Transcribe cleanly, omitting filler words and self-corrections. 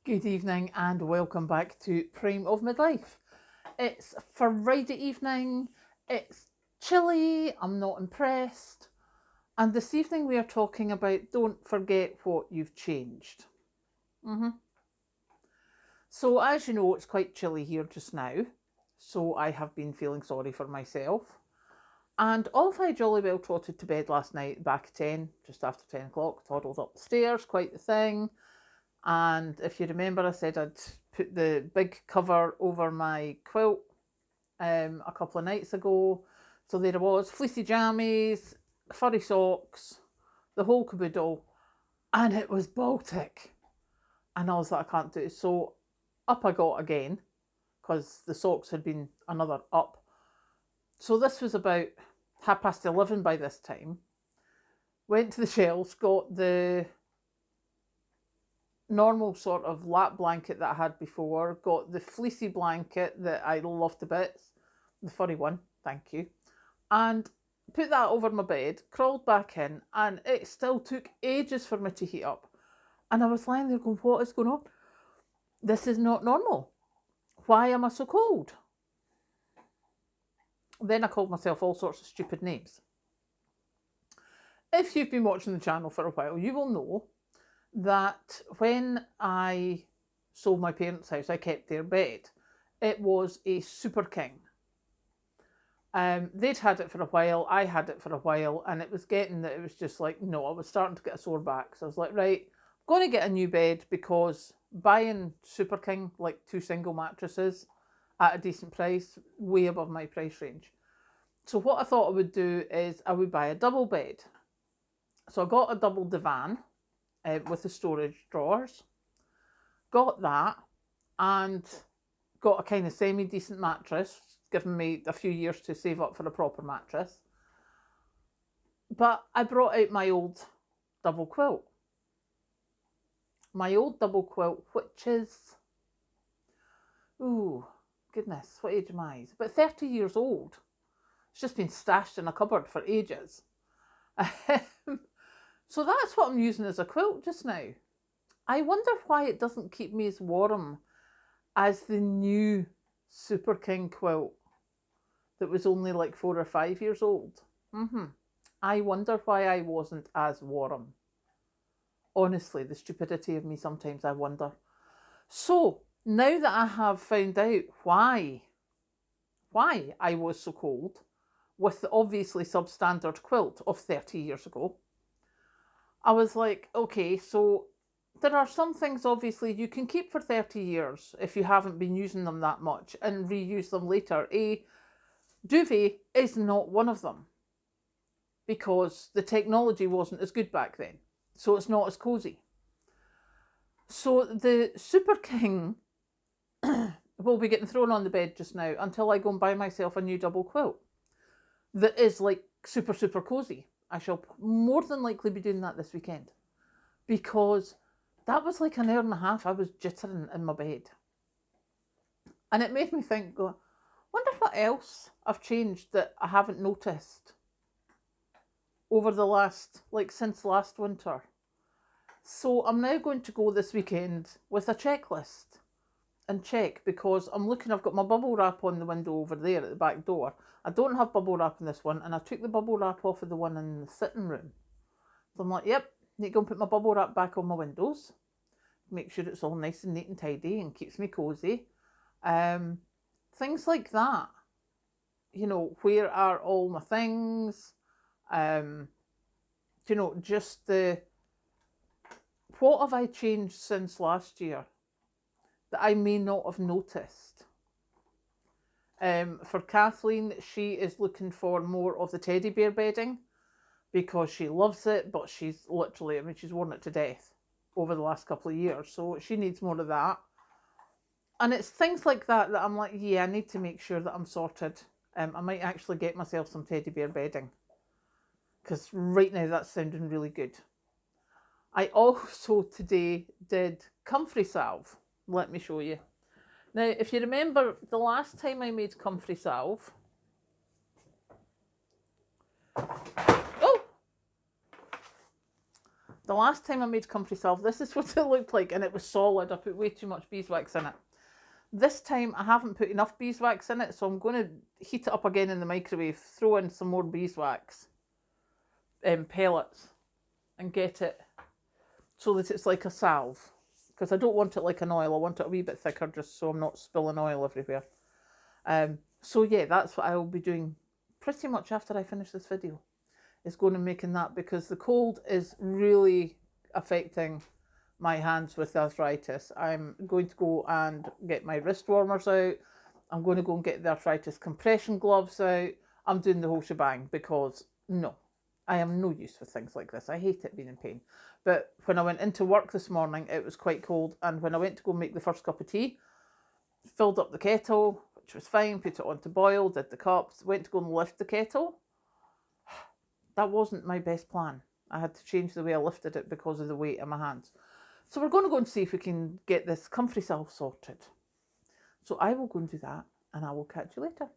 Good evening and welcome back to Prime of Midlife. It's Friday evening, it's chilly, I'm not impressed, and this evening we are talking about don't forget what you've changed. So, as you know, it's quite chilly here just now, so I have been feeling sorry for myself. And off I jolly well trotted to bed last night, back at 10, just after 10 o'clock, toddled up the stairs, quite the thing. And if you remember, I said I'd put the big cover over my quilt a couple of nights ago. So there it was, fleecy jammies, furry socks, the whole caboodle, and it was Baltic. And I was like, I can't do it. So up I got again, because the socks had been another up. So this was about 11:30 by this time. Went to the shelves, got the normal sort of lap blanket that I had before, got the fleecy blanket that I loved to bits, the furry one, thank you, and put that over my bed, crawled back in, and it still took ages for me to heat up. And I was lying there going, what is going on? This is not normal. Why am I so cold? Then I called myself all sorts of stupid names. If you've been watching the channel for a while, you will know that when I sold my parents' house, I kept their bed. It was a Super King. They'd had it for a while, I had it for a while, and it was getting that it was just like, no, I was starting to get a sore back. So I was like, right, I'm going to get a new bed, because buying Super King, like 2 single mattresses at a decent price, way above my price range. So what I thought I would do is I would buy a double bed. So I got a double divan with the storage drawers, got that, and got a kind of semi-decent mattress, given me a few years to save up for a proper mattress. But I brought out my old double quilt. My old double quilt, which is, ooh, goodness, what age am I? It's about 30 years old. It's just been stashed in a cupboard for ages. So that's what I'm using as a quilt just now. I wonder why it doesn't keep me as warm as the new Super King quilt that was only like 4 or 5 years old. I wonder why I wasn't as warm. Honestly, the stupidity of me sometimes, I wonder. So now that I have found out why I was so cold with the obviously substandard quilt of 30 years ago, I was like, okay, so there are some things obviously you can keep for 30 years if you haven't been using them that much and reuse them later. A duvet is not one of them, because the technology wasn't as good back then, so it's not as cozy. So the Super King will be getting thrown on the bed just now until I go and buy myself a new double quilt that is like super cozy. I shall more than likely be doing that this weekend, because that was like an hour and a half I was jittering in my bed. And it made me think, go, wonder what else I've changed that I haven't noticed over the last, like since last winter. So I'm now going to go this weekend with a checklist and check, because I'm looking, I've got my bubble wrap on the window over there at the back door. I don't have bubble wrap in this one, and I took the bubble wrap off of the one in the sitting room. So I'm like, yep, need to go and put my bubble wrap back on my windows. Make sure it's all nice and neat and tidy and keeps me cozy. Things like that. You know, where are all my things? You know, just the, what have I changed since last year that I may not have noticed? For Kathleen, she is looking for more of the teddy bear bedding, because she loves it, but she's literally, I mean, she's worn it to death over the last couple of years, so she needs more of that. And it's things like that that I'm like, yeah, I need to make sure that I'm sorted. I might actually get myself some teddy bear bedding, because right now that's sounding really good. I also today did Comfrey Salve. Let me show you. Now, if you remember the last time I made Comfrey Salve, oh, The last time I made Comfrey Salve, this is what it looked like, and it was solid. I put way too much beeswax in it. This time I haven't put enough beeswax in it, so I'm going to heat it up again in the microwave, throw in some more beeswax pellets, and get it so that it's like a salve. Because I don't want it like an oil, I want it a wee bit thicker just so I'm not spilling oil everywhere. So yeah, that's what I will be doing pretty much after I finish this video. Is going and making that, because the cold is really affecting my hands with arthritis. I'm going to go and get my wrist warmers out. I'm going to go and get the arthritis compression gloves out. I'm doing the whole shebang because no, I am no use for things like this. I hate it being in pain. But when I went into work this morning, it was quite cold. And when I went to go make the first cup of tea, filled up the kettle, which was fine, put it on to boil, did the cups, went to go and lift the kettle. That wasn't my best plan. I had to change the way I lifted it because of the weight in my hands. So we're going to go and see if we can get this Comfrey Salve sorted. So I will go and do that, and I will catch you later.